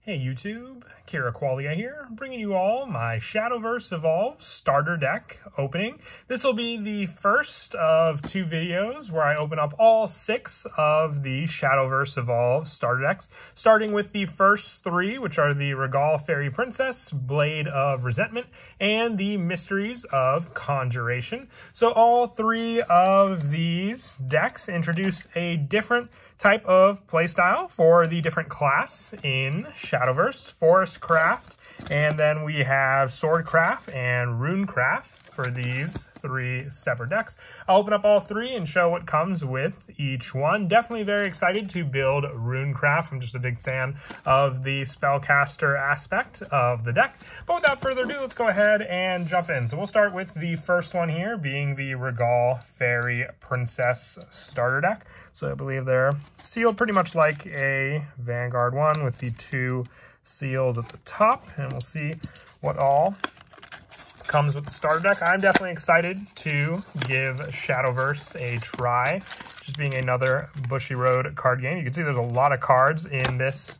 Hey YouTube, Kira Qualia here, bringing you all my Shadowverse Evolve starter deck opening. This will be the first of two videos where I open up all 6 of the Shadowverse Evolve starter decks, starting with the first 3, which are the Regal Fairy Princess, Blade of Resentment, and the Mysteries of Conjuration. So all 3 of these decks introduce a different type of playstyle for the different class in Shadowverse, Forestcraft, and then we have Swordcraft and Runecraft for these 3 separate decks. I'll open up all 3 and show what comes with each one. Definitely very excited to build Runecraft. I'm just a big fan of the spellcaster aspect of the deck. But without further ado, let's go ahead and jump in. So we'll start with the first one here, being the Regal Fairy Princess starter deck. So I believe they're sealed pretty much like a Vanguard one with the 2 seals at the top. And we'll see what all comes with the starter deck. I'm definitely excited to give Shadowverse a try, just being another Bushiroad card game. You can see there's a lot of cards in this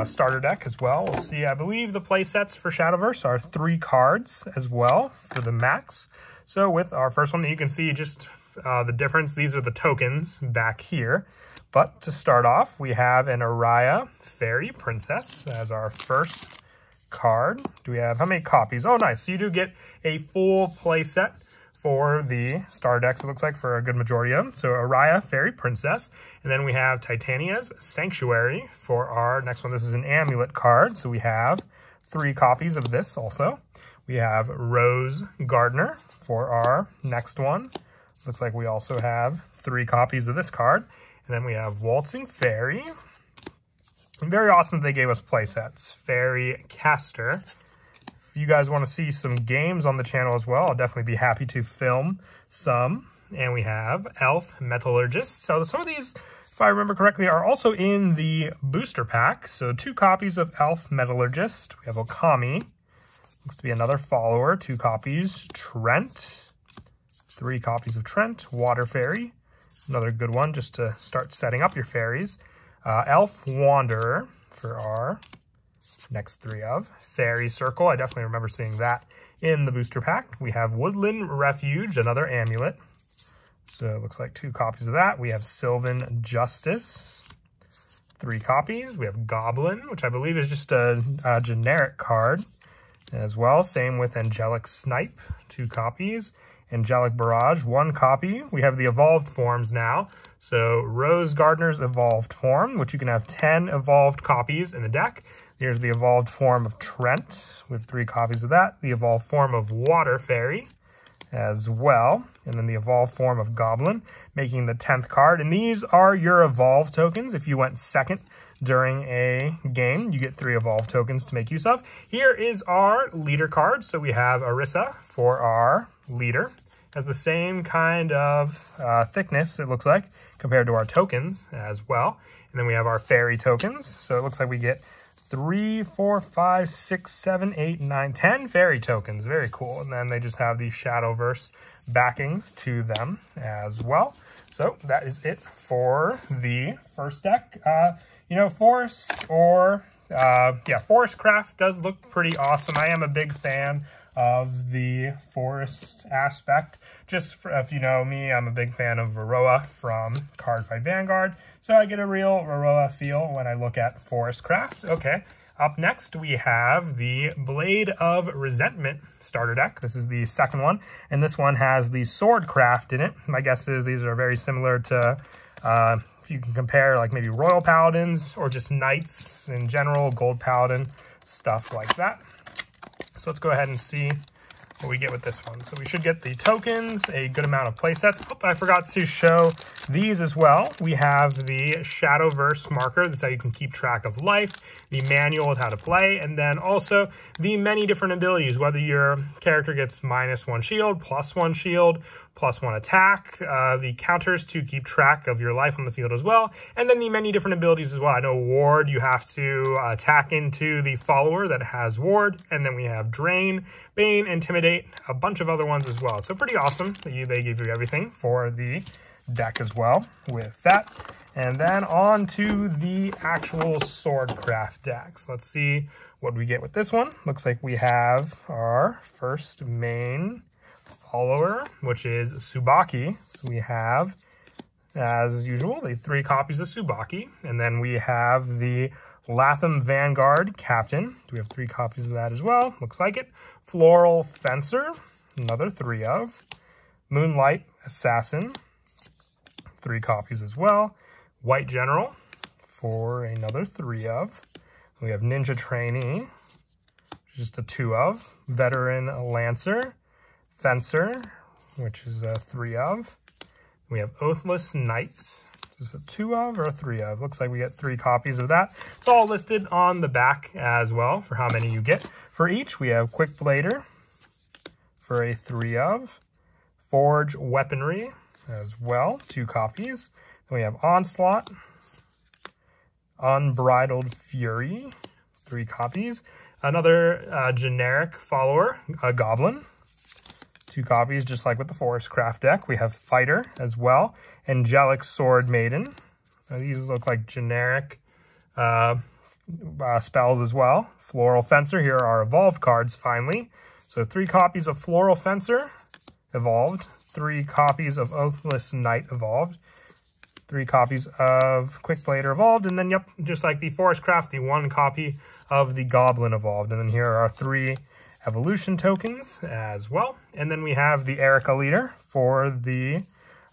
starter deck as well. We'll see. I believe the play sets for Shadowverse are 3 cards as well for the max. So with our first one, you can see just the difference. These are the tokens back here. But to start off, we have an Araya Fairy Princess as our first card. Do we have how many copies? Oh, nice. So you do get a full play set for the star decks, it looks like, for a good majority of them. So Araya Fairy Princess. And then we have Titania's Sanctuary for our next one. This is an amulet card. So we have 3 copies of this also. We have Rose Gardener for our next one. Looks like we also have 3 copies of this card. And then we have Waltzing Fairy. Very awesome that they gave us play sets. Fairy Caster. If you guys want to see some games on the channel as well, I'll definitely be happy to film some. And we have Elf Metallurgist. So some of these, if I remember correctly, are also in the booster pack. So 2 copies of Elf Metallurgist. We have Okami. Looks to be another follower. 2 copies. Trent. 3 copies of Trent. Water Fairy. Another good one just to start setting up your fairies. Elf Wanderer for our next 3 of. Fairy Circle, I definitely remember seeing that in the booster pack. We have Woodland Refuge, another amulet. So it looks like 2 copies of that. We have Sylvan Justice, 3 copies. We have Goblin, which I believe is just a generic card as well. Same with Angelic Snipe, 2 copies. Angelic Barrage, 1 copy. We have the evolved forms now. So Rose Gardener's evolved form, which you can have 10 evolved copies in the deck. Here's the evolved form of Trent with 3 copies of that. The evolved form of Water Fairy as well. And then the evolved form of Goblin, making the 10th card. And these are your evolved tokens. If you went second during a game, you get 3 evolved tokens to make use of. Here is our leader card. So we have Arissa for our leader. Has the same kind of thickness, it looks like, compared to our tokens as well. And then we have our fairy tokens. So it looks like we get 3, 4, 5, 6, 7, 8, 9, 10 fairy tokens. Very cool. And then they just have the Shadowverse backings to them as well. So that is it for the first deck. You know, Forestcraft does look pretty awesome. I am a big fan of the forest aspect. Just for, if you know me, I'm a big fan of Varroa from Cardfight Vanguard, so I get a real Varroa feel when I look at Forestcraft. Okay, up next we have the Blade of Resentment starter deck. This is the second one, and this one has the Swordcraft in it. My guess is these are very similar to, you can compare like maybe Royal Paladins or just Knights in general, Gold Paladin, stuff like that. So let's go ahead and see what we get with this one. So we should get the tokens, a good amount of play sets. Oh, I forgot to show these as well. We have the Shadowverse marker. This is how you can keep track of life, the manual of how to play, and then also the many different abilities, whether your character gets -1 shield, +1 shield, +1 attack, the counters to keep track of your life on the field as well, and then the many different abilities as well. I know Ward, you have to attack into the follower that has Ward, and then we have Drain, Bane, Intimidate, a bunch of other ones as well. So pretty awesome that they give you everything for the deck as well with that. And then on to the actual Swordcraft deck. So let's see what we get with this one. Looks like we have our first main follower, which is Tsubaki. So we have, as usual, the 3 copies of Tsubaki. And then we have the Latham Vanguard Captain. Do we have 3 copies of that as well? Looks like it. Floral Fencer, another 3 of. Moonlight Assassin, 3 copies as well. White General, for another 3 of. We have Ninja Trainee, which is just a 2 of. Veteran Lancer, Fencer, which is a 3 of. We have Oathless Knight, is this a 2 of or a 3 of? Looks like we get 3 copies of that. It's all listed on the back as well for how many you get. For each, we have Quick Blader for a 3 of. Forge Weaponry as well, 2 copies. Then we have Onslaught, Unbridled Fury, 3 copies. Another generic follower, a Goblin, 2 copies, just like with the Forestcraft deck. We have Fighter as well. Angelic Sword Maiden. These look like generic spells as well. Floral Fencer. Here are evolved cards finally. So 3 copies of Floral Fencer evolved. 3 copies of Oathless Knight evolved. 3 copies of Quick Blader evolved. And then, yep, just like the Forestcraft, the 1 copy of the Goblin evolved. And then here are 3 evolution tokens as well. And then we have the Erica Leader for the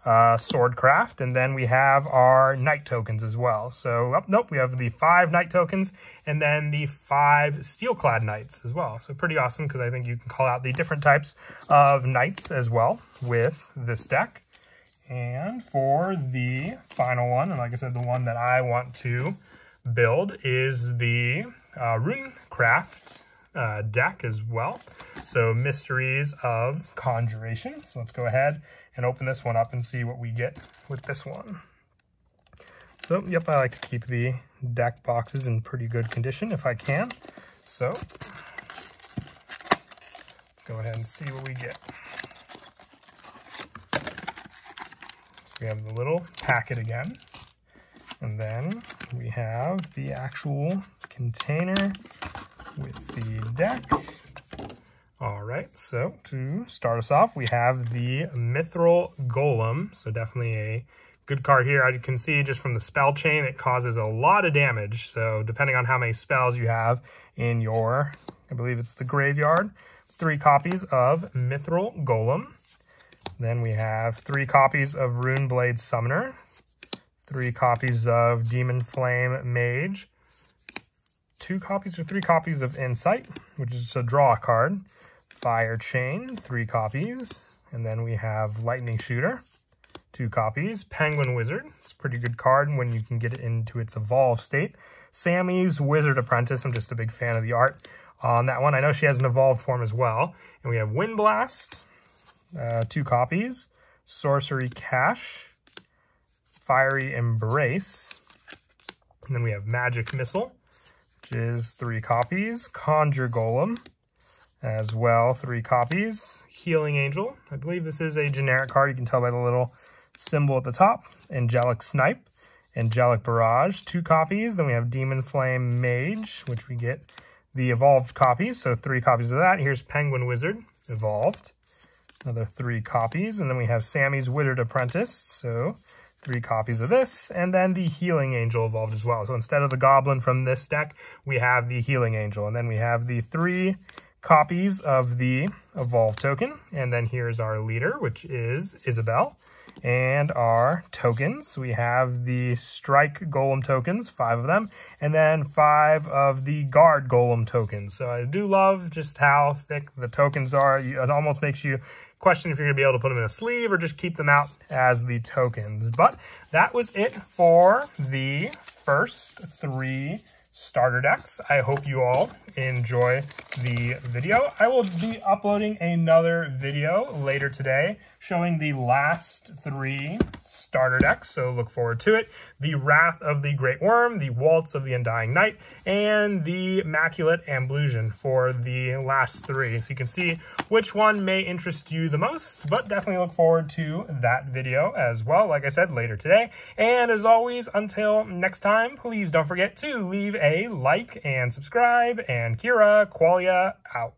Swordcraft, and then we have our Knight tokens as well. So, we have the 5 Knight tokens, and then the 5 Steelclad Knights as well. So pretty awesome, because I think you can call out the different types of Knights as well with this deck. And for the final one, and like I said, the one that I want to build is the Runecraft deck as well. So Mysteries of Conjuration. So let's go ahead and open this one up and see what we get with this one. So, yep, I like to keep the deck boxes in pretty good condition if I can. So, let's go ahead and see what we get. So we have the little packet again. And then we have the actual container with the deck. All right, so to start us off, we have the Mithril Golem. So definitely a good card here. As you can see, just from the spell chain, it causes a lot of damage. So depending on how many spells you have in your, I believe it's the graveyard, 3 copies of Mithril Golem. Then we have 3 copies of Runeblade Summoner, 3 copies of Demon Flame Mage, 2 copies or 3 copies of Insight, which is a draw card. Fire Chain, 3 copies. And then we have Lightning Shooter, 2 copies. Penguin Wizard, it's a pretty good card when you can get it into its evolved state. Sammy's Wizard Apprentice, I'm just a big fan of the art on that one. I know she has an evolved form as well. And we have Wind Blast, 2 copies. Sorcery Cache, Fiery Embrace. And then we have Magic Missile, which is 3 copies. Conjure Golem as well, 3 copies. Healing Angel, I believe this is a generic card. You can tell by the little symbol at the top. Angelic Snipe, Angelic Barrage, 2 copies. Then we have Demon Flame Mage, which we get the evolved copy. So 3 copies of that. Here's Penguin Wizard, evolved. Another 3 copies. And then we have Sammy's Wizard Apprentice. So 3 copies of this, and then the Healing Angel evolved as well. So instead of the Goblin from this deck, we have the Healing Angel. And then we have the 3 copies of the evolved token. And then here's our leader, which is Isabel. And our tokens, we have the Strike Golem tokens, 5 of them, and then 5 of the Guard Golem tokens. So I do love just how thick the tokens are. It almost makes you question if you're going to be able to put them in a sleeve or just keep them out as the tokens. But that was it for the first 3 starter decks. I hope you all enjoy the video. I will be uploading another video later today showing the last 3 starter decks, so look forward to it. The Wrath of the Great Worm, the Waltz of the Undying Night, and the Immaculate Amblusion for the last 3. So you can see which one may interest you the most, but definitely look forward to that video as well, like I said, later today. And as always, until next time, please don't forget to leave a like and subscribe, and Kira Qualia out.